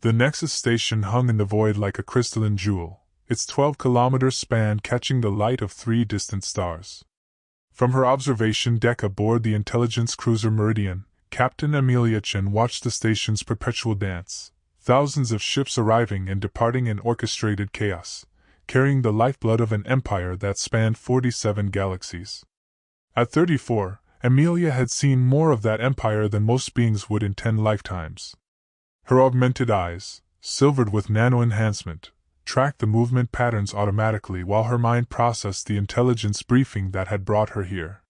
The Nexus station hung in the void like a crystalline jewel, its 12-kilometer span catching the light of 3 distant stars. From her observation deck aboard the intelligence cruiser Meridian, Captain Amelia Chen watched the station's perpetual dance, thousands of ships arriving and departing in orchestrated chaos, carrying the lifeblood of an empire that spanned 47 galaxies. At 34, Amelia had seen more of that empire than most beings would in 10 lifetimes. Her augmented eyes, silvered with nano-enhancement, tracked the movement patterns automatically while her mind processed the intelligence briefing that had brought her here.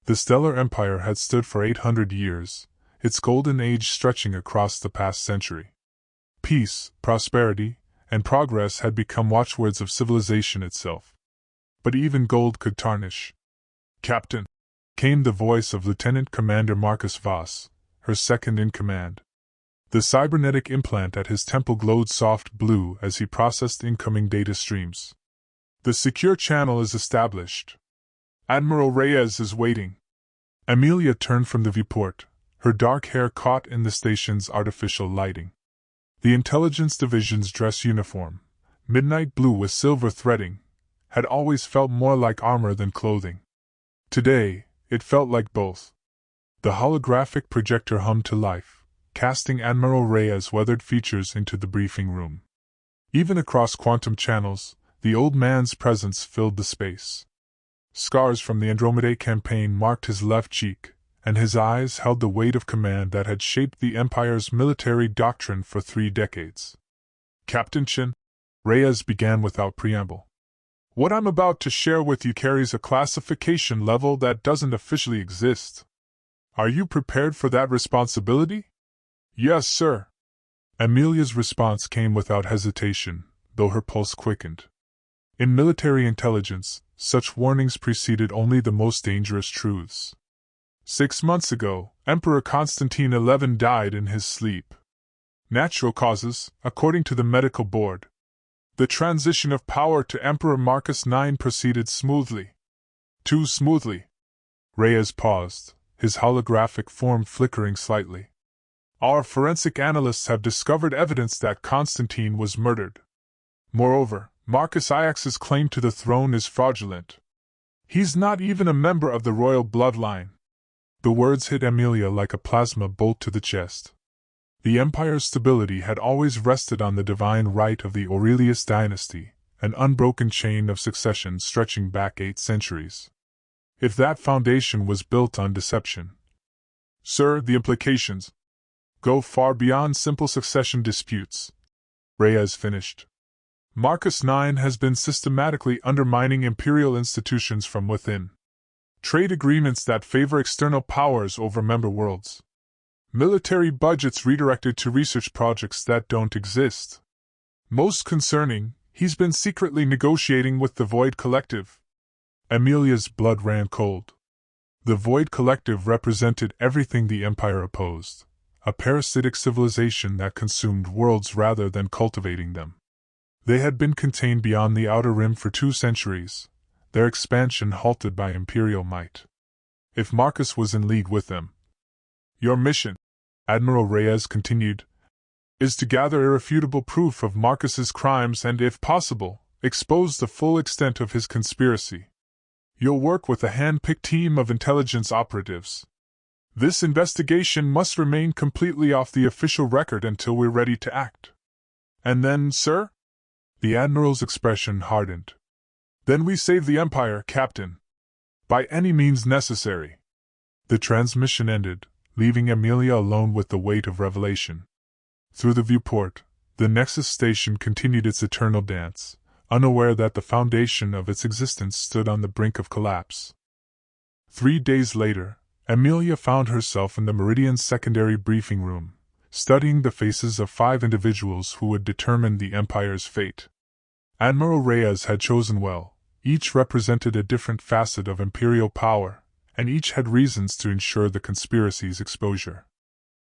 The stellar empire had stood for 800 years, its golden age stretching across the past century. Peace, prosperity, and progress had become watchwords of civilization itself. But even gold could tarnish. "Captain," came the voice of Lieutenant Commander Marcus Voss, her second in command. The cybernetic implant at his temple glowed soft blue as he processed incoming data streams. "The secure channel is established. Admiral Reyes is waiting." Amelia turned from the viewport, her dark hair caught in the station's artificial lighting. The Intelligence Division's dress uniform, midnight blue with silver threading, had always felt more like armor than clothing. Today, it felt like both. The holographic projector hummed to life, casting Admiral Reyes' weathered features into the briefing room. Even across quantum channels, the old man's presence filled the space. Scars from the Andromedae campaign marked his left cheek, and his eyes held the weight of command that had shaped the Empire's military doctrine for 3 decades. "Captain Chen," Reyes began without preamble, "what I'm about to share with you carries a classification level that doesn't officially exist. Are you prepared for that responsibility?" "Yes, sir." Amelia's response came without hesitation, though her pulse quickened. In military intelligence, such warnings preceded only the most dangerous truths. 6 months ago, Emperor Constantine XI died in his sleep. Natural causes, according to the medical board. The transition of power to Emperor Marcus IX proceeded smoothly. Too smoothly. Reyes paused, his holographic form flickering slightly. "Our forensic analysts have discovered evidence that Constantine was murdered. Moreover, Marcus Ix's claim to the throne is fraudulent. He's not even a member of the royal bloodline." The words hit Amelia like a plasma bolt to the chest. The Empire's stability had always rested on the divine right of the Aurelius dynasty, an unbroken chain of succession stretching back 8 centuries. If that foundation was built on deception, "Sir, the implications go far beyond simple succession disputes," Reyes finished. "Marcus IX has been systematically undermining imperial institutions from within. Trade agreements that favor external powers over member worlds. Military budgets redirected to research projects that don't exist. Most concerning, he's been secretly negotiating with the Void Collective." Amelia's blood ran cold. The Void Collective represented everything the Empire opposed, a parasitic civilization that consumed worlds rather than cultivating them. They had been contained beyond the Outer Rim for 2 centuries, their expansion halted by imperial might. If Marcus was in league with them. "Your mission," Admiral Reyes continued, "is to gather irrefutable proof of Marcus's crimes and, if possible, expose the full extent of his conspiracy. You'll work with a hand-picked team of intelligence operatives. This investigation must remain completely off the official record until we're ready to act." "And then, sir?" The Admiral's expression hardened. "Then we save the Empire, Captain. By any means necessary." The transmission ended, leaving Amelia alone with the weight of revelation. Through the viewport, the Nexus station continued its eternal dance, unaware that the foundation of its existence stood on the brink of collapse. 3 days later, Amelia found herself in the Meridian's secondary briefing room, studying the faces of 5 individuals who would determine the Empire's fate. Admiral Reyes had chosen well, each represented a different facet of imperial power, and each had reasons to ensure the conspiracy's exposure.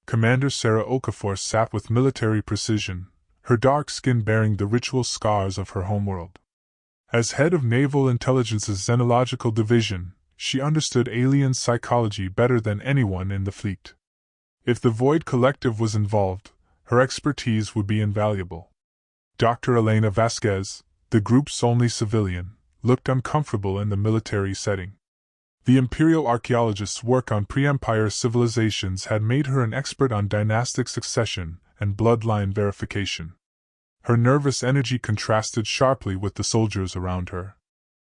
Commander Sarah Okafor sat with military precision, her dark skin bearing the ritual scars of her homeworld. As head of Naval Intelligence's Xenological Division, she understood alien psychology better than anyone in the fleet. If the Void Collective was involved, her expertise would be invaluable. Dr. Elena Vasquez, the group's only civilian, looked uncomfortable in the military setting. The Imperial archaeologist's work on pre-Empire civilizations had made her an expert on dynastic succession and bloodline verification. Her nervous energy contrasted sharply with the soldiers around her.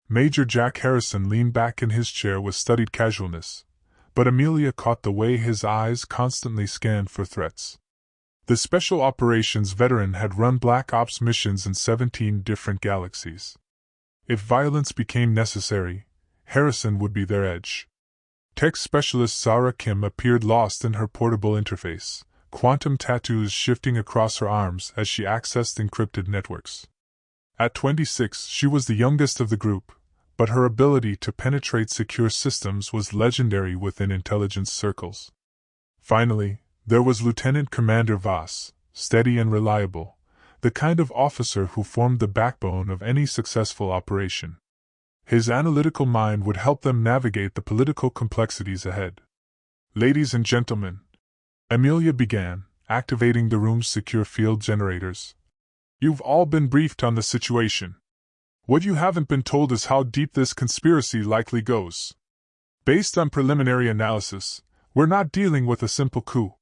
Major Jack Harrison leaned back in his chair with studied casualness, but Amelia caught the way his eyes constantly scanned for threats. The Special Operations veteran had run Black Ops missions in 17 different galaxies. If violence became necessary, Harrison would be their edge. Tech specialist Zara Kim appeared lost in her portable interface, quantum tattoos shifting across her arms as she accessed encrypted networks. At 26, she was the youngest of the group, but her ability to penetrate secure systems was legendary within intelligence circles. Finally, there was Lieutenant Commander Voss, steady and reliable, the kind of officer who formed the backbone of any successful operation. His analytical mind would help them navigate the political complexities ahead. "Ladies and gentlemen," Amelia began, activating the room's secure field generators. "You've all been briefed on the situation. What you haven't been told is how deep this conspiracy likely goes. Based on preliminary analysis, we're not dealing with a simple coup.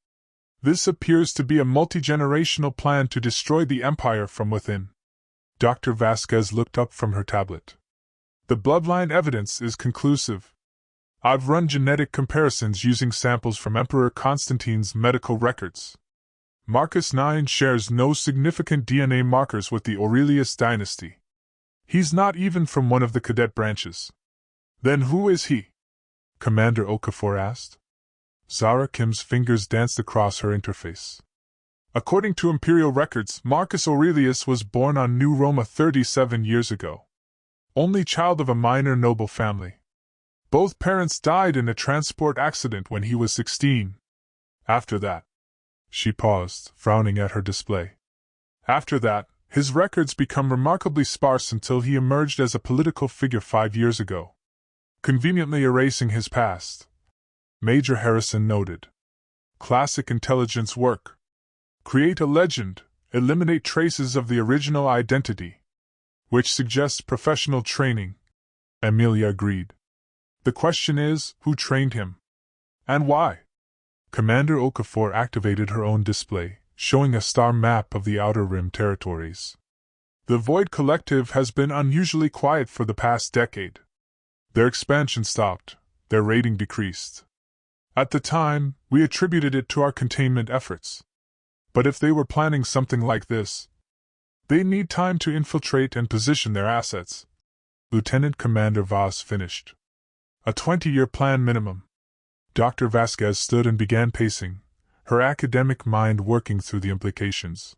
This appears to be a multi-generational plan to destroy the Empire from within." Dr. Vasquez looked up from her tablet. "The bloodline evidence is conclusive. I've run genetic comparisons using samples from Emperor Constantine's medical records. Marcus IX shares no significant DNA markers with the Aurelius dynasty. He's not even from one of the cadet branches." "Then who is he?" Commander Okafor asked. Zara Kim's fingers danced across her interface. "According to Imperial records, Marcus Aurelius was born on New Roma 37 years ago. Only child of a minor noble family. Both parents died in a transport accident when he was 16. After that..." She paused, frowning at her display. "After that, his records become remarkably sparse until he emerged as a political figure 5 years ago. Conveniently erasing his past." Major Harrison noted. "Classic intelligence work. Create a legend, eliminate traces of the original identity." "Which suggests professional training," Amelia agreed. "The question is, who trained him? And why?" Commander Okafor activated her own display, showing a star map of the Outer Rim territories. "The Void Collective has been unusually quiet for the past decade. Their expansion stopped, their rating decreased. At the time, we attributed it to our containment efforts. But if they were planning something like this, they need time to infiltrate and position their assets," Lieutenant Commander Voss finished. "A 20-year plan minimum." Dr. Vasquez stood and began pacing, her academic mind working through the implications.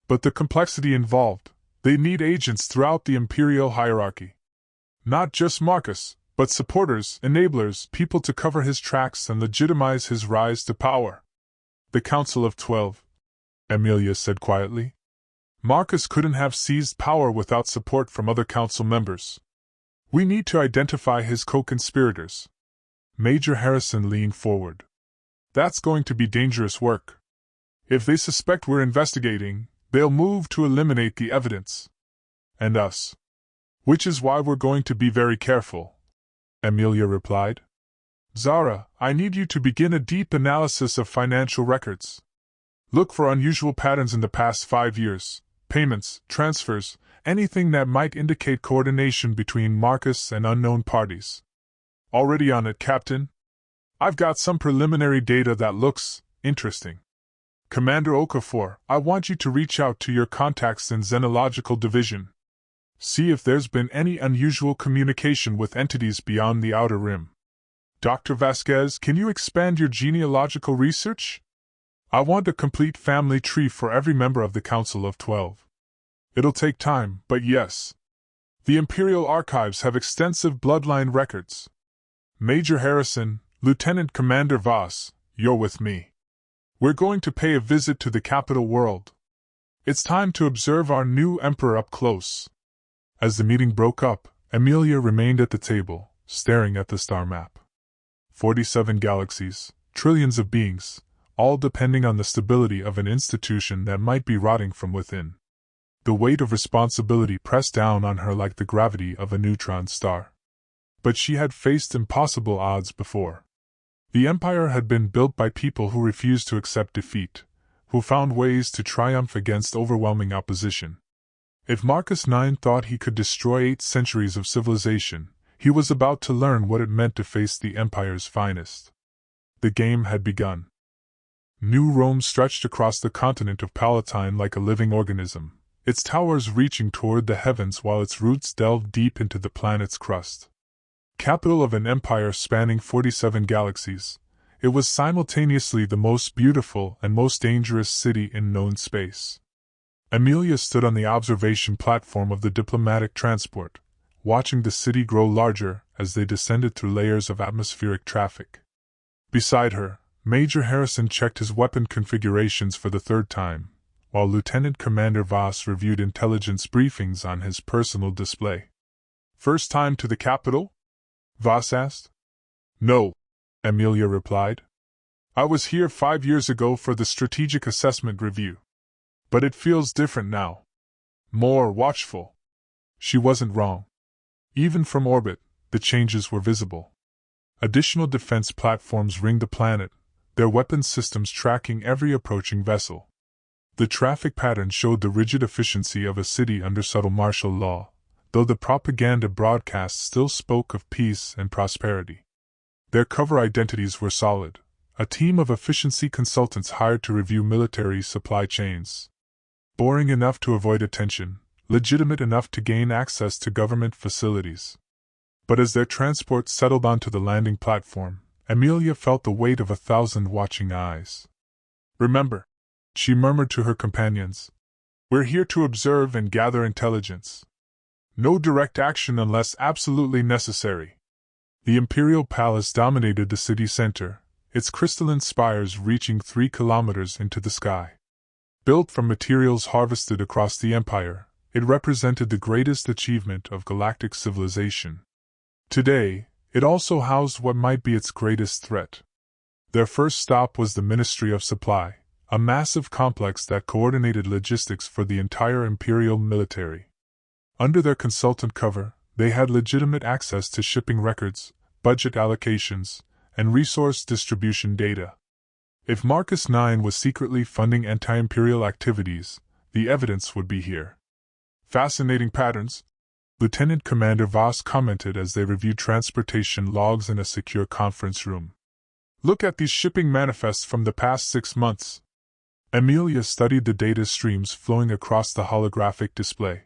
"But the complexity involved, they need agents throughout the Imperial hierarchy. Not just Marcus, but supporters, enablers, people to cover his tracks and legitimize his rise to power." "The Council of 12, Amelia said quietly. "Marcus couldn't have seized power without support from other council members. We need to identify his co-conspirators." Major Harrison leaned forward. "That's going to be dangerous work. If they suspect we're investigating, they'll move to eliminate the evidence. And us. Which is why we're going to be very careful," Amelia replied. "Zara, I need you to begin a deep analysis of financial records. Look for unusual patterns in the past 5 years. Payments, transfers, anything that might indicate coordination between Marcus and unknown parties." "Already on it, Captain. I've got some preliminary data that looks interesting. Commander Okafor, I want you to reach out to your contacts in Xenological Division. See if there's been any unusual communication with entities beyond the Outer Rim. Dr. Vasquez, can you expand your genealogical research? I want a complete family tree for every member of the Council of 12. It'll take time, but yes. The Imperial Archives have extensive bloodline records. Major Harrison, Lieutenant Commander Voss, you're with me. We're going to pay a visit to the capital world. It's time to observe our new emperor up close." As the meeting broke up, Amelia remained at the table, staring at the star map. 47 galaxies, trillions of beings, all depending on the stability of an institution that might be rotting from within. The weight of responsibility pressed down on her like the gravity of a neutron star. But she had faced impossible odds before. The Empire had been built by people who refused to accept defeat, who found ways to triumph against overwhelming opposition. If Marcus 9 thought he could destroy 8 centuries of civilization, he was about to learn what it meant to face the Empire's finest. The game had begun. New Rome stretched across the continent of Palatine like a living organism, its towers reaching toward the heavens while its roots delved deep into the planet's crust. Capital of an empire spanning 47 galaxies, it was simultaneously the most beautiful and most dangerous city in known space. Amelia stood on the observation platform of the diplomatic transport, watching the city grow larger as they descended through layers of atmospheric traffic. Beside her, Major Harrison checked his weapon configurations for the 3rd time, while Lieutenant Commander Voss reviewed intelligence briefings on his personal display. "First time to the capital?" Voss asked. "No," Amelia replied. "I was here 5 years ago for the strategic assessment review. But it feels different now. More watchful." She wasn't wrong. Even from orbit, the changes were visible. Additional defense platforms ringed the planet, their weapons systems tracking every approaching vessel. The traffic pattern showed the rigid efficiency of a city under subtle martial law, though the propaganda broadcasts still spoke of peace and prosperity. Their cover identities were solid, a team of efficiency consultants hired to review military supply chains. Boring enough to avoid attention, legitimate enough to gain access to government facilities. But as their transport settled onto the landing platform, Amelia felt the weight of 1,000 watching eyes. "Remember," she murmured to her companions, "we're here to observe and gather intelligence. No direct action unless absolutely necessary." The Imperial Palace dominated the city center, its crystalline spires reaching 3 kilometers into the sky. Built from materials harvested across the Empire, it represented the greatest achievement of galactic civilization. Today, it also housed what might be its greatest threat. Their first stop was the Ministry of Supply, a massive complex that coordinated logistics for the entire Imperial military. Under their consultant cover, they had legitimate access to shipping records, budget allocations, and resource distribution data. If Marcus 9 was secretly funding anti-imperial activities, the evidence would be here. "Fascinating patterns," Lieutenant Commander Voss commented as they reviewed transportation logs in a secure conference room. "Look at these shipping manifests from the past 6 months." Amelia studied the data streams flowing across the holographic display.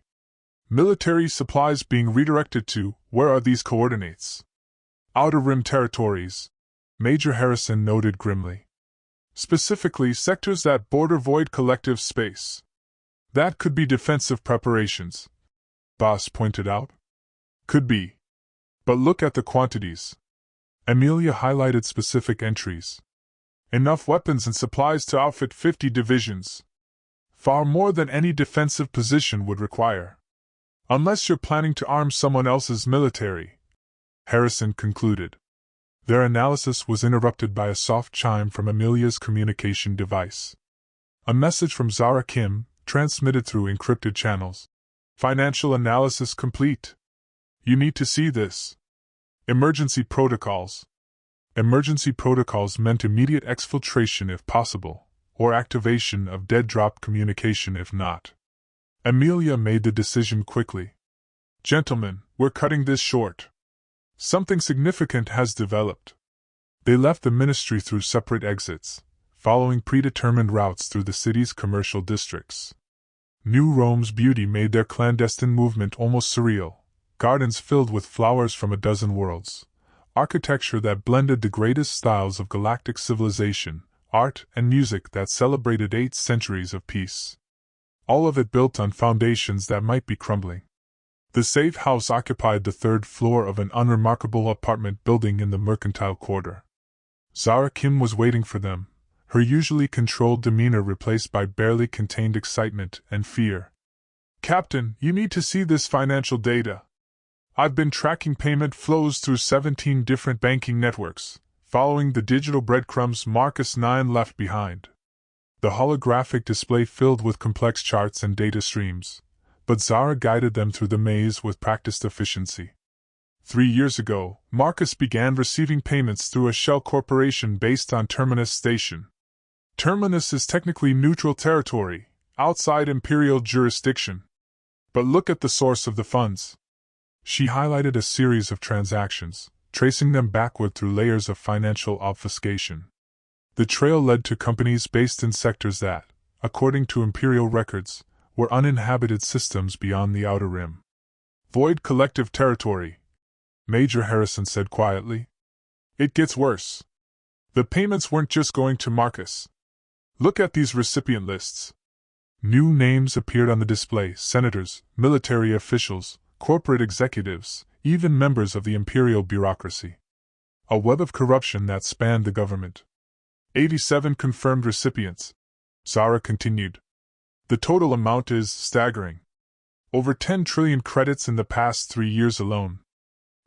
"Military supplies being redirected to, where are these coordinates?" "Outer Rim territories," Major Harrison noted grimly. "Specifically sectors that border void collective space." "That could be defensive preparations," Voss pointed out. "Could be. But look at the quantities." Amelia highlighted specific entries. "Enough weapons and supplies to outfit 50 divisions. Far more than any defensive position would require. Unless you're planning to arm someone else's military," Harrison concluded. Their analysis was interrupted by a soft chime from Amelia's communication device. A message from Zara Kim, transmitted through encrypted channels. "Financial analysis complete. You need to see this. Emergency protocols." Emergency protocols meant immediate exfiltration if possible, or activation of dead-drop communication if not. Amelia made the decision quickly. "Gentlemen, we're cutting this short. Something significant has developed." They left the ministry through separate exits, following predetermined routes through the city's commercial districts. New Rome's beauty made their clandestine movement almost surreal, gardens filled with flowers from a dozen worlds, architecture that blended the greatest styles of galactic civilization, art and music that celebrated 8 centuries of peace. All of it built on foundations that might be crumbling. The safe house occupied the 3rd floor of an unremarkable apartment building in the Mercantile Quarter. Zara Kim was waiting for them, her usually controlled demeanor replaced by barely contained excitement and fear. "Captain, you need to see this financial data. I've been tracking payment flows through 17 different banking networks, following the digital breadcrumbs Marcus 9 left behind. The holographic display filled with complex charts and data streams, but Zara guided them through the maze with practiced efficiency. 3 years ago, Marcus began receiving payments through a shell corporation based on Terminus Station. Terminus is technically neutral territory, outside Imperial jurisdiction. But look at the source of the funds. She highlighted a series of transactions, tracing them backward through layers of financial obfuscation. The trail led to companies based in sectors that, according to Imperial records, were uninhabited systems beyond the Outer Rim. Void collective territory, Major Harrison said quietly. It gets worse. The payments weren't just going to Marcus. Look at these recipient lists. New names appeared on the display: senators, military officials, corporate executives, even members of the imperial bureaucracy. A web of corruption that spanned the government. 87 confirmed recipients, Zara continued. The total amount is staggering. Over 10 trillion credits in the past 3 years alone.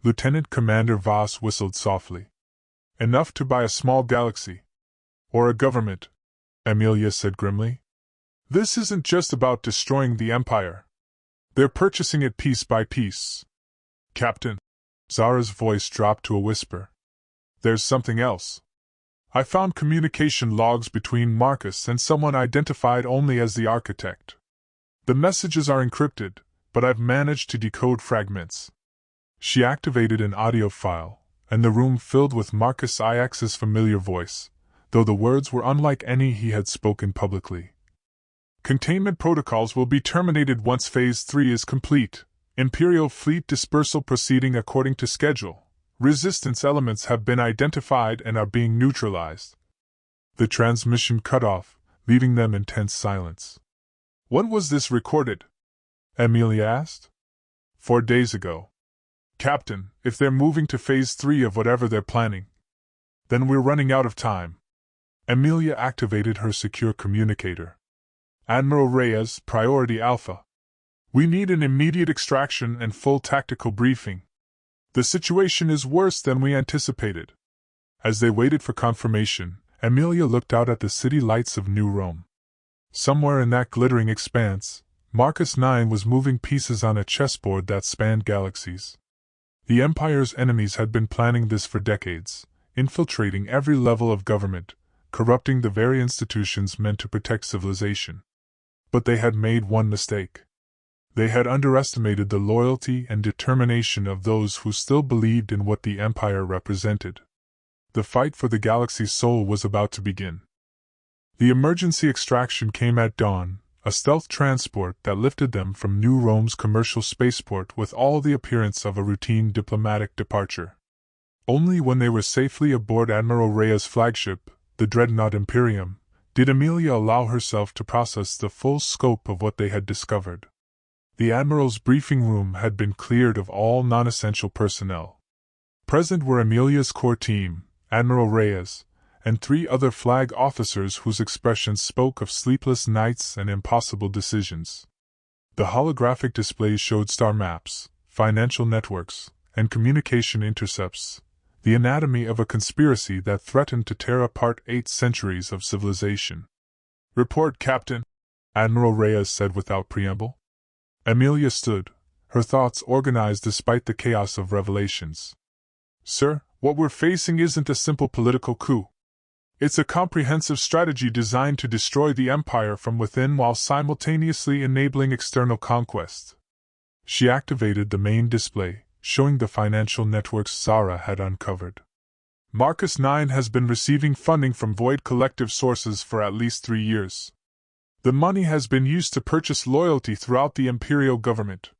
Lieutenant Commander Voss whistled softly. Enough to buy a small galaxy. Or a government, Amelia said grimly. This isn't just about destroying the Empire. They're purchasing it piece by piece. Captain. Zara's voice dropped to a whisper. There's something else. I found communication logs between Marcus and someone identified only as the architect. The messages are encrypted, but I've managed to decode fragments. She activated an audio file, and the room filled with Marcus IX's familiar voice, though the words were unlike any he had spoken publicly. Containment protocols will be terminated once Phase 3 is complete. Imperial fleet dispersal proceeding according to schedule. Resistance elements have been identified and are being neutralized. The transmission cut off, leaving them in tense silence. When was this recorded? Amelia asked. 4 days ago. Captain, if they're moving to Phase 3 of whatever they're planning, then we're running out of time. Amelia activated her secure communicator. Admiral Reyes, Priority Alpha. We need an immediate extraction and full tactical briefing. The situation is worse than we anticipated. As they waited for confirmation, Amelia looked out at the city lights of New Rome. Somewhere in that glittering expanse, Marcus 9 was moving pieces on a chessboard that spanned galaxies. The Empire's enemies had been planning this for decades, infiltrating every level of government, corrupting the very institutions meant to protect civilization. But they had made one mistake. They had underestimated the loyalty and determination of those who still believed in what the Empire represented. The fight for the galaxy's soul was about to begin. The emergency extraction came at dawn, a stealth transport that lifted them from New Rome's commercial spaceport with all the appearance of a routine diplomatic departure. Only when they were safely aboard Admiral Reyes' flagship, the dreadnought Imperium, did Amelia allow herself to process the full scope of what they had discovered. The Admiral's briefing room had been cleared of all non-essential personnel. Present were Amelia's core team, Admiral Reyes, and 3 other flag officers whose expressions spoke of sleepless nights and impossible decisions. The holographic displays showed star maps, financial networks, and communication intercepts, the anatomy of a conspiracy that threatened to tear apart 8 centuries of civilization. Report, Captain, Admiral Reyes said without preamble. Amelia stood, her thoughts organized despite the chaos of revelations. Sir, what we're facing isn't a simple political coup. It's a comprehensive strategy designed to destroy the Empire from within while simultaneously enabling external conquest. She activated the main display, showing the financial networks Zara had uncovered. Marcus 9 has been receiving funding from Void Collective sources for at least 3 years. The money has been used to purchase loyalty throughout the Imperial government.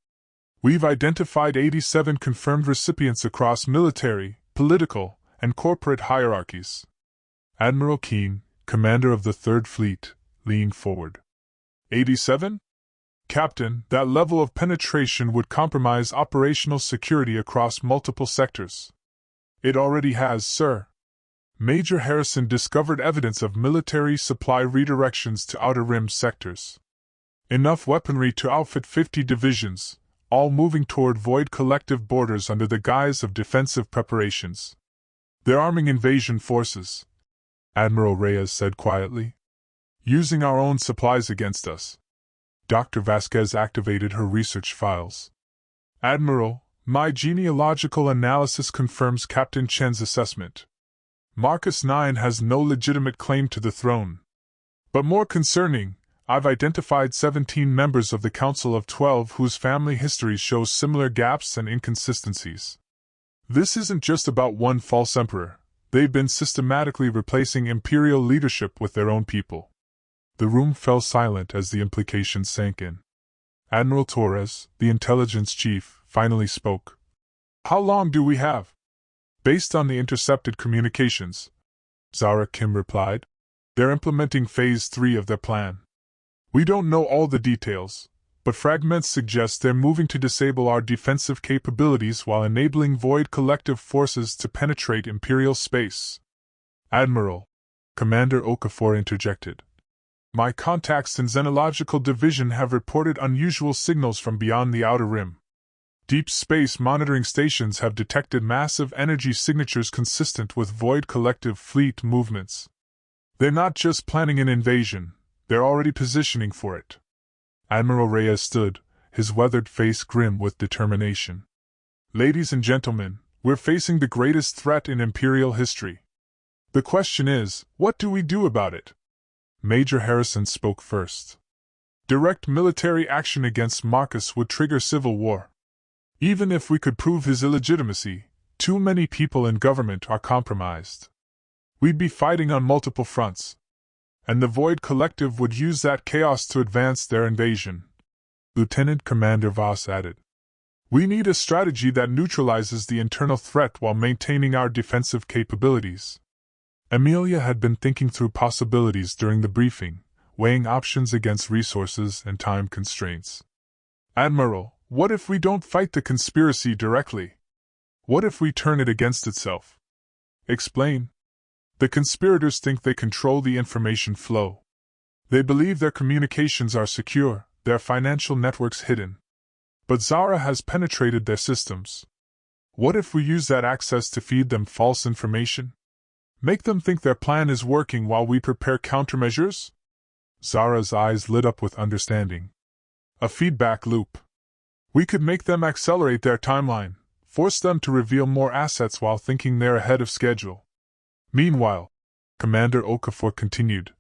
We've identified 87 confirmed recipients across military, political, and corporate hierarchies. Admiral Keene, commander of the Third Fleet, leaned forward. 87? Captain, that level of penetration would compromise operational security across multiple sectors. It already has, sir. Major Harrison discovered evidence of military supply redirections to Outer Rim sectors. Enough weaponry to outfit 50 divisions, all moving toward Void Collective borders under the guise of defensive preparations. They're arming invasion forces, Admiral Reyes said quietly. Using our own supplies against us. Dr. Vasquez activated her research files. Admiral, my genealogical analysis confirms Captain Chen's assessment. Marcus 9 has no legitimate claim to the throne. But more concerning, I've identified 17 members of the Council of 12 whose family histories show similar gaps and inconsistencies. This isn't just about one false emperor. They've been systematically replacing imperial leadership with their own people. The room fell silent as the implications sank in. Admiral Torres, the intelligence chief, finally spoke. How long do we have? Based on the intercepted communications, Zara Kim replied. They're implementing Phase 3 of their plan. We don't know all the details, but fragments suggest they're moving to disable our defensive capabilities while enabling Void Collective forces to penetrate Imperial space. Admiral, Commander Okafor interjected. My contacts in Xenological Division have reported unusual signals from beyond the Outer Rim. Deep space monitoring stations have detected massive energy signatures consistent with Void Collective fleet movements. They're not just planning an invasion, they're already positioning for it. Admiral Reyes stood, his weathered face grim with determination. Ladies and gentlemen, we're facing the greatest threat in Imperial history. The question is, what do we do about it? Major Harrison spoke first. Direct military action against Marcus would trigger civil war. Even if we could prove his illegitimacy, too many people in government are compromised. We'd be fighting on multiple fronts. And the Void Collective would use that chaos to advance their invasion. Lieutenant Commander Voss added. We need a strategy that neutralizes the internal threat while maintaining our defensive capabilities. Amelia had been thinking through possibilities during the briefing, weighing options against resources and time constraints. Admiral, what if we don't fight the conspiracy directly? What if we turn it against itself? Explain. The conspirators think they control the information flow. They believe their communications are secure, their financial networks hidden. But Zara has penetrated their systems. What if we use that access to feed them false information? Make them think their plan is working while we prepare countermeasures? Zara's eyes lit up with understanding. A feedback loop. We could make them accelerate their timeline, force them to reveal more assets while thinking they're ahead of schedule. Meanwhile, Commander Okafor continued,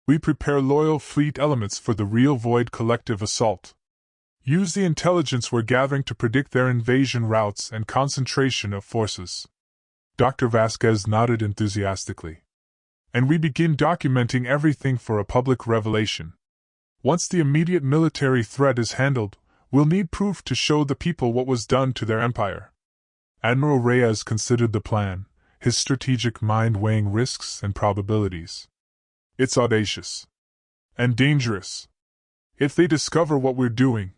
we prepare loyal fleet elements for the real Void Collective assault. Use the intelligence we're gathering to predict their invasion routes and concentration of forces. Dr. Vasquez nodded enthusiastically. And we begin documenting everything for a public revelation. Once the immediate military threat is handled, we'll need proof to show the people what was done to their empire. Admiral Reyes considered the plan, his strategic mind weighing risks and probabilities. It's audacious. And dangerous. If they discover what we're doing,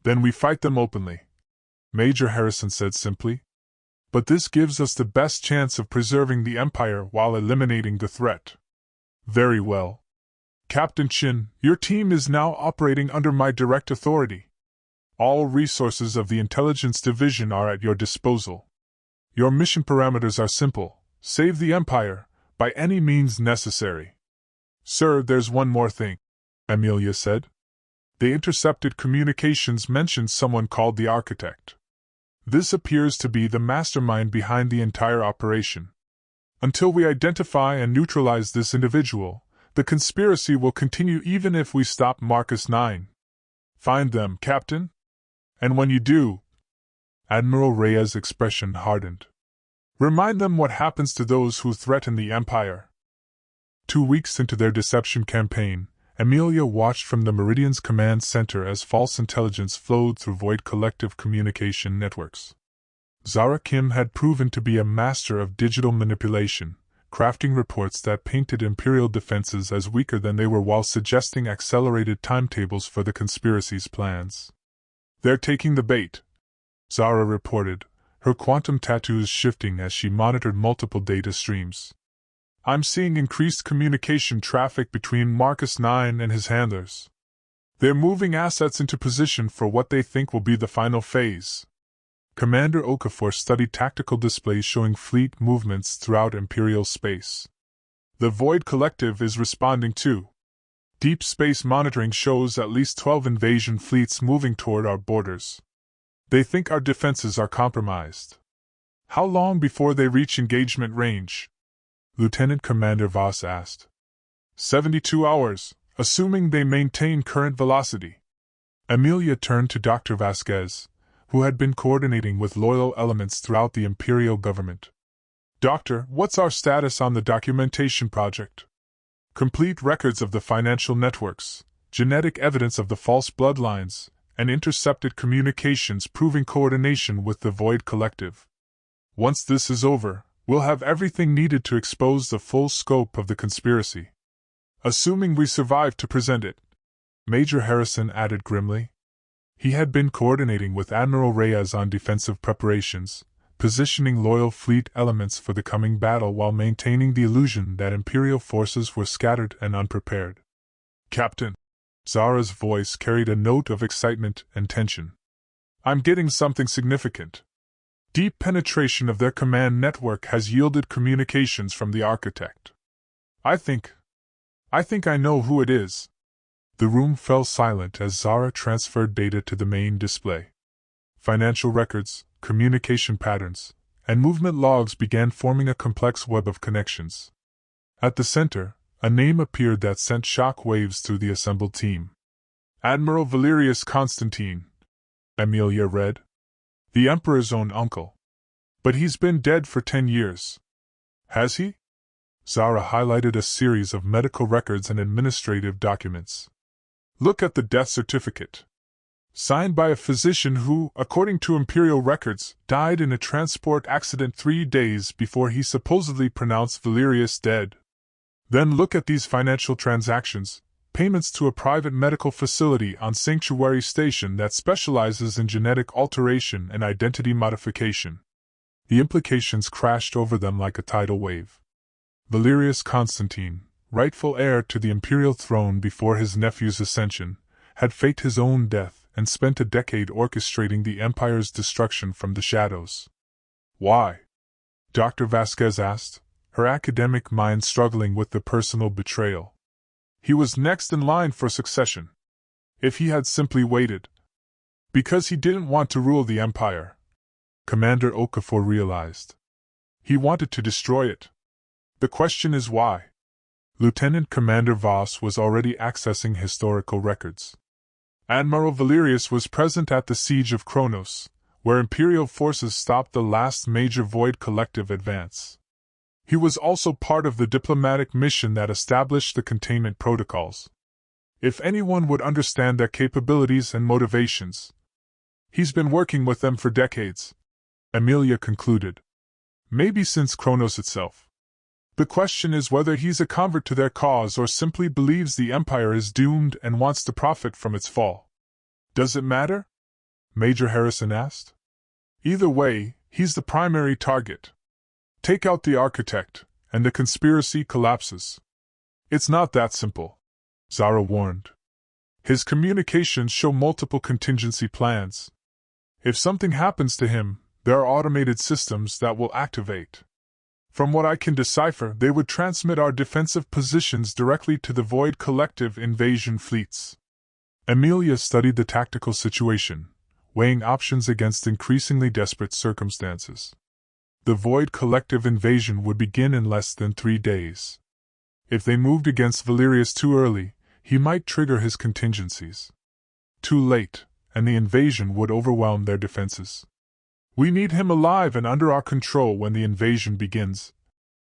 then we fight them openly. Major Harrison said simply. But this gives us the best chance of preserving the Empire while eliminating the threat. Very well. Captain Chin, your team is now operating under my direct authority. All resources of the Intelligence Division are at your disposal. Your mission parameters are simple: save the Empire, by any means necessary. Sir, there's one more thing, Amelia said. The intercepted communications mentioned someone called the Architect. This appears to be the mastermind behind the entire operation. Until we identify and neutralize this individual, the conspiracy will continue even if we stop Marcus 9. Find them, Captain. And when you do, Admiral Reyes' expression hardened. Remind them what happens to those who threaten the Empire. 2 weeks into their deception campaign, Amelia watched from the Meridian's command center as false intelligence flowed through Void Collective communication networks. Zara Kim had proven to be a master of digital manipulation, crafting reports that painted Imperial defenses as weaker than they were while suggesting accelerated timetables for the conspiracy's plans. They're taking the bait, Zara reported, her quantum tattoos shifting as she monitored multiple data streams. I'm seeing increased communication traffic between Marcus 9 and his handlers. They're moving assets into position for what they think will be the final phase. Commander Okafor studied tactical displays showing fleet movements throughout Imperial space. The Void Collective is responding too. Deep space monitoring shows at least 12 invasion fleets moving toward our borders. They think our defenses are compromised. How long before they reach engagement range? Lieutenant Commander Voss asked. 72 hours, assuming they maintain current velocity. Amelia turned to Dr. Vasquez, who had been coordinating with loyal elements throughout the Imperial government. Doctor, what's our status on the documentation project? Complete records of the financial networks, genetic evidence of the false bloodlines, and intercepted communications proving coordination with the Void Collective. Once this is over, we'll have everything needed to expose the full scope of the conspiracy. Assuming we survive to present it, Major Harrison added grimly. He had been coordinating with Admiral Reyes on defensive preparations, positioning loyal fleet elements for the coming battle while maintaining the illusion that Imperial forces were scattered and unprepared. Captain! Zara's voice carried a note of excitement and tension. I'm getting something significant. Deep penetration of their command network has yielded communications from the architect. I think I know who it is. The room fell silent as Zara transferred data to the main display. Financial records, communication patterns, and movement logs began forming a complex web of connections. At the center, a name appeared that sent shock waves through the assembled team. Admiral Valerius Constantine, Amelia read. The Emperor's own uncle. But he's been dead for 10 years. Has he? Zara highlighted a series of medical records and administrative documents. Look at the death certificate. Signed by a physician who, according to Imperial records, died in a transport accident 3 days before he supposedly pronounced Valerius dead. Then look at these financial transactions, payments to a private medical facility on Sanctuary Station that specializes in genetic alteration and identity modification. The implications crashed over them like a tidal wave. Valerius Constantine, rightful heir to the imperial throne before his nephew's ascension, had faked his own death and spent a decade orchestrating the Empire's destruction from the shadows. Why? Dr. Vasquez asked, her academic mind struggling with the personal betrayal. He was next in line for succession. If he had simply waited. Because he didn't want to rule the Empire. Commander Okafor realized. He wanted to destroy it. The question is why? Lieutenant Commander Voss was already accessing historical records. Admiral Valerius was present at the Siege of Kronos, where Imperial forces stopped the last major Void Collective advance. He was also part of the diplomatic mission that established the containment protocols. If anyone would understand their capabilities and motivations, he's been working with them for decades, Amelia concluded. Maybe since Kronos itself. The question is whether he's a convert to their cause or simply believes the Empire is doomed and wants to profit from its fall. Does it matter? Major Harrison asked. Either way, he's the primary target. Take out the architect, and the conspiracy collapses. It's not that simple, Zara warned. His communications show multiple contingency plans. If something happens to him, there are automated systems that will activate. From what I can decipher, they would transmit our defensive positions directly to the Void Collective invasion fleets. Amelia studied the tactical situation, weighing options against increasingly desperate circumstances. The Void Collective invasion would begin in less than 3 days. If they moved against Valerius too early, he might trigger his contingencies. Too late, and the invasion would overwhelm their defenses. We need him alive and under our control when the invasion begins,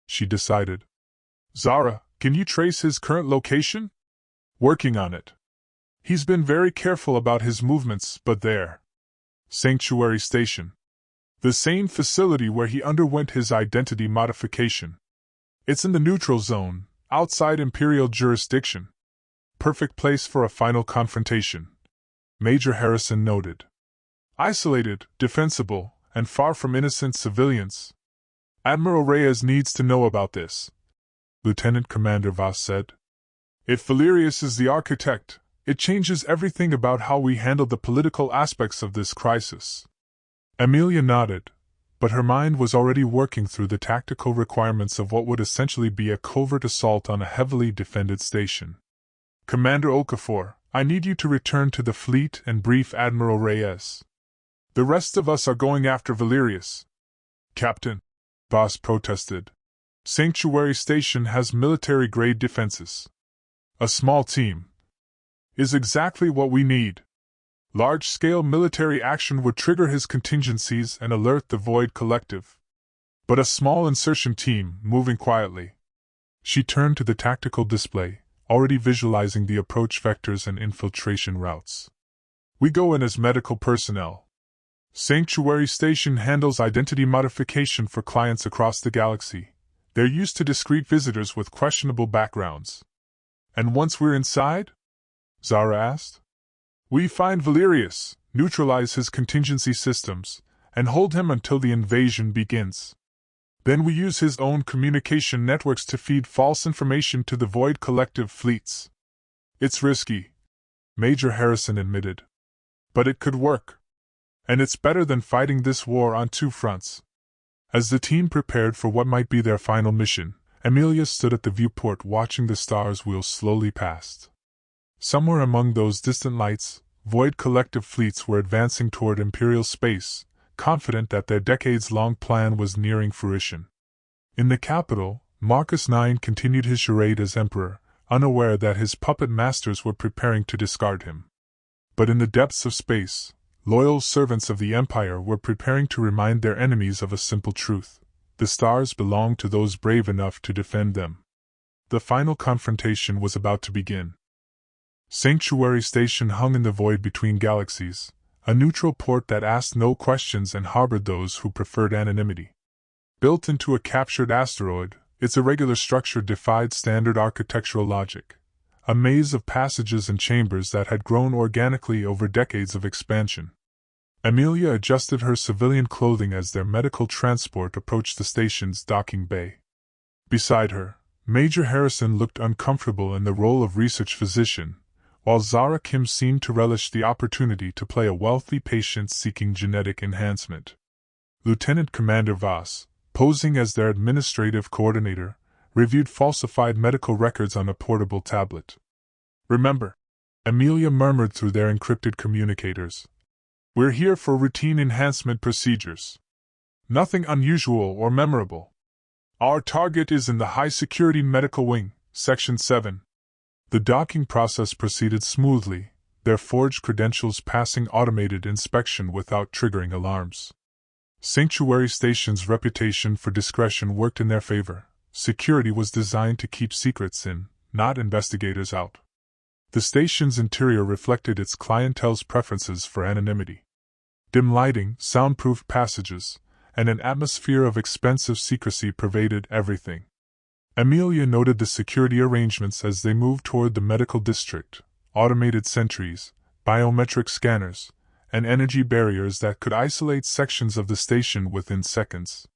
she decided. Zara, can you trace his current location? Working on it. He's been very careful about his movements, but there. Sanctuary Station. The same facility where he underwent his identity modification. It's in the neutral zone, outside Imperial jurisdiction. Perfect place for a final confrontation, Major Harrison noted. Isolated, defensible, and far from innocent civilians. Admiral Reyes needs to know about this, Lieutenant Commander Voss said. If Valerius is the architect, it changes everything about how we handle the political aspects of this crisis. Amelia nodded, but her mind was already working through the tactical requirements of what would essentially be a covert assault on a heavily defended station. Commander Okafor, I need you to return to the fleet and brief Admiral Reyes. The rest of us are going after Valerius. Captain, Voss protested. Sanctuary Station has military-grade defenses. A small team is exactly what we need. Large-scale military action would trigger his contingencies and alert the Void Collective. But a small insertion team, moving quietly. She turned to the tactical display, already visualizing the approach vectors and infiltration routes. We go in as medical personnel. Sanctuary Station handles identity modification for clients across the galaxy. They're used to discreet visitors with questionable backgrounds. And once we're inside? Zara asked. We find Valerius, neutralize his contingency systems, and hold him until the invasion begins. Then we use his own communication networks to feed false information to the Void Collective fleets. It's risky, Major Harrison admitted. But it could work. And it's better than fighting this war on two fronts. As the team prepared for what might be their final mission, Amelia stood at the viewport watching the stars wheel slowly past. Somewhere among those distant lights, Void Collective fleets were advancing toward Imperial space, confident that their decades-long plan was nearing fruition. In the capital, Marcus IX continued his charade as Emperor, unaware that his puppet masters were preparing to discard him. But in the depths of space, loyal servants of the Empire were preparing to remind their enemies of a simple truth: the stars belonged to those brave enough to defend them. The final confrontation was about to begin. Sanctuary Station hung in the void between galaxies, a neutral port that asked no questions and harbored those who preferred anonymity. Built into a captured asteroid, its irregular structure defied standard architectural logic, a maze of passages and chambers that had grown organically over decades of expansion. Amelia adjusted her civilian clothing as their medical transport approached the station's docking bay. Beside her, Major Harrison looked uncomfortable in the role of research physician, while Zara Kim seemed to relish the opportunity to play a wealthy patient seeking genetic enhancement. Lieutenant Commander Voss, posing as their administrative coordinator, reviewed falsified medical records on a portable tablet. Remember, Amelia murmured through their encrypted communicators. We're here for routine enhancement procedures. Nothing unusual or memorable. Our target is in the high-security medical wing, Section 7. The docking process proceeded smoothly, their forged credentials passing automated inspection without triggering alarms. Sanctuary Station's reputation for discretion worked in their favor. Security was designed to keep secrets in, not investigators out. The station's interior reflected its clientele's preferences for anonymity. Dim lighting, soundproof passages, and an atmosphere of expensive secrecy pervaded everything. Amelia noted the security arrangements as they moved toward the medical district: automated sentries, biometric scanners, and energy barriers that could isolate sections of the station within seconds.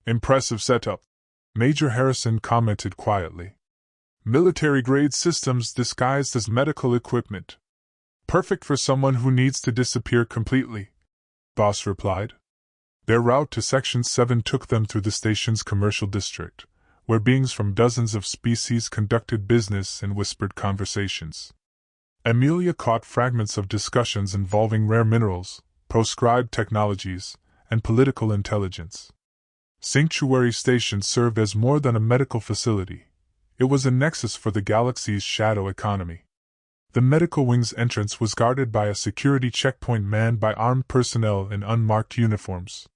Impressive setup, Major Harrison commented quietly. Military-grade systems disguised as medical equipment. Perfect for someone who needs to disappear completely, Voss replied. Their route to Section 7 took them through the station's commercial district, where beings from dozens of species conducted business and whispered conversations. Amelia caught fragments of discussions involving rare minerals, proscribed technologies, and political intelligence. Sanctuary Station served as more than a medical facility. It was a nexus for the galaxy's shadow economy. The medical wing's entrance was guarded by a security checkpoint manned by armed personnel in unmarked uniforms.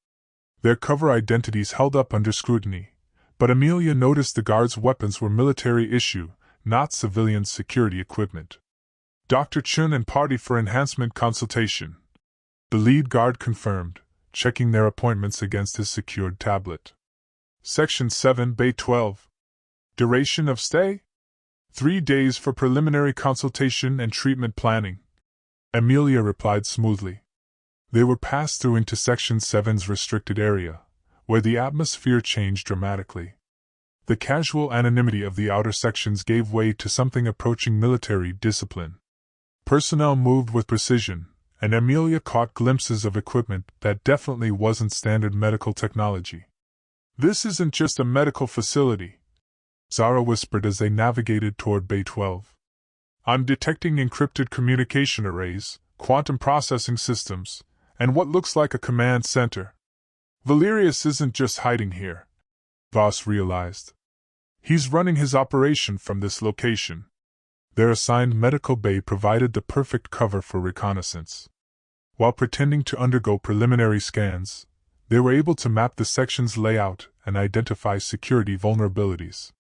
Their cover identities held up under scrutiny, but Amelia noticed the guards' weapons were military issue, not civilian security equipment. Dr. Chun and party for enhancement consultation, the lead guard confirmed, checking their appointments against his secured tablet. Section 7, Bay 12. Duration of stay? 3 days for preliminary consultation and treatment planning, Amelia replied smoothly. They were passed through into Section 7's restricted area, where the atmosphere changed dramatically. The casual anonymity of the outer sections gave way to something approaching military discipline. Personnel moved with precision, and Amelia caught glimpses of equipment that definitely wasn't standard medical technology. "This isn't just a medical facility," Zara whispered as they navigated toward Bay 12. "I'm detecting encrypted communication arrays, quantum processing systems, and what looks like a command center. Valerius isn't just hiding here," Voss realized. "He's running his operation from this location." Their assigned medical bay provided the perfect cover for reconnaissance. While pretending to undergo preliminary scans, they were able to map the section's layout and identify security vulnerabilities.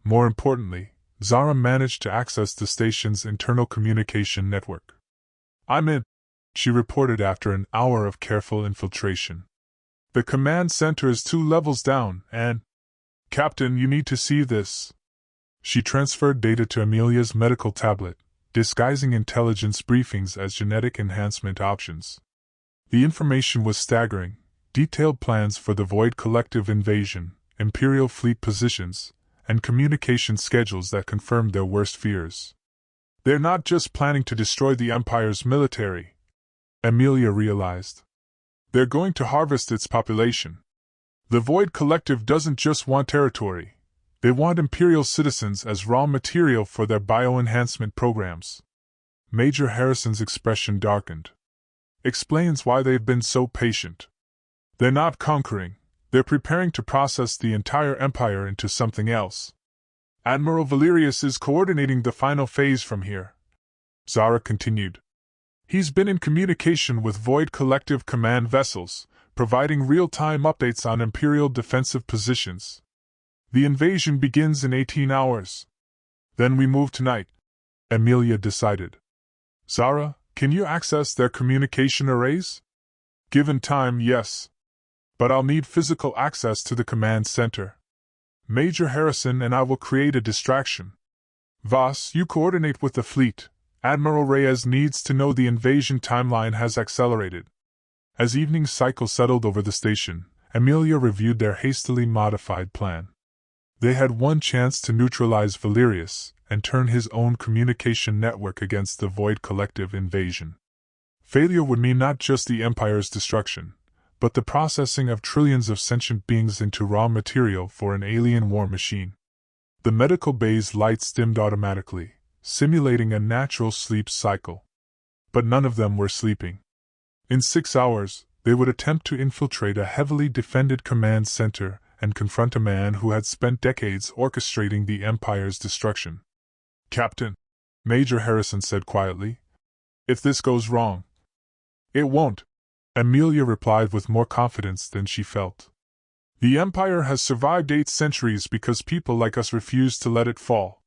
More importantly, Zara managed to access the station's internal communication network. "I'm in," she reported after an hour of careful infiltration. "The command center is 2 levels down, and... Captain, you need to see this." She transferred data to Amelia's medical tablet, disguising intelligence briefings as genetic enhancement options. The information was staggering: detailed plans for the Void collective invasion, Imperial fleet positions, and communication schedules that confirmed their worst fears. "They're not just planning to destroy the Empire's military," Amelia realized. "They're going to harvest its population. The Void collective doesn't just want territory. They want Imperial citizens as raw material for their bioenhancement programs." Major Harrison's expression darkened. "Explains why they've been so patient. They're not conquering, they're preparing to process the entire Empire into something else. Admiral Valerius is coordinating the final phase from here," Zara continued. "He's been in communication with Void Collective command vessels, providing real-time updates on Imperial defensive positions. The invasion begins in 18 hours. Then we move tonight," Amelia decided. "Zara, can you access their communication arrays?" "Given time, yes. But I'll need physical access to the command center. Major Harrison and I will create a distraction. Voss, you coordinate with the fleet. Admiral Reyes needs to know the invasion timeline has accelerated." As evening cycle settled over the station, Amelia reviewed their hastily modified plan. They had one chance to neutralize Valerius and turn his own communication network against the Void collective invasion. Failure would mean not just the Empire's destruction, but the processing of trillions of sentient beings into raw material for an alien war machine. The medical bay's lights dimmed automatically, simulating a natural sleep cycle. But none of them were sleeping. In 6 hours, they would attempt to infiltrate a heavily defended command center and confront a man who had spent decades orchestrating the Empire's destruction. "Captain," Major Harrison said quietly, "if this goes wrong..." "It won't," Amelia replied with more confidence than she felt. "The Empire has survived 8 centuries because people like us refused to let it fall.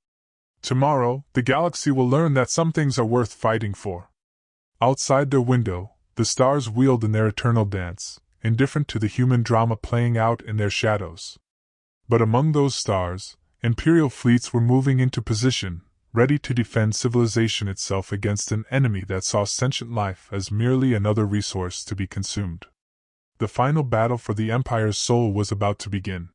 Tomorrow, the galaxy will learn that some things are worth fighting for." Outside their window, the stars wheeled in their eternal dance, indifferent to the human drama playing out in their shadows. But among those stars, Imperial fleets were moving into position, ready to defend civilization itself against an enemy that saw sentient life as merely another resource to be consumed. The final battle for the Empire's soul was about to begin.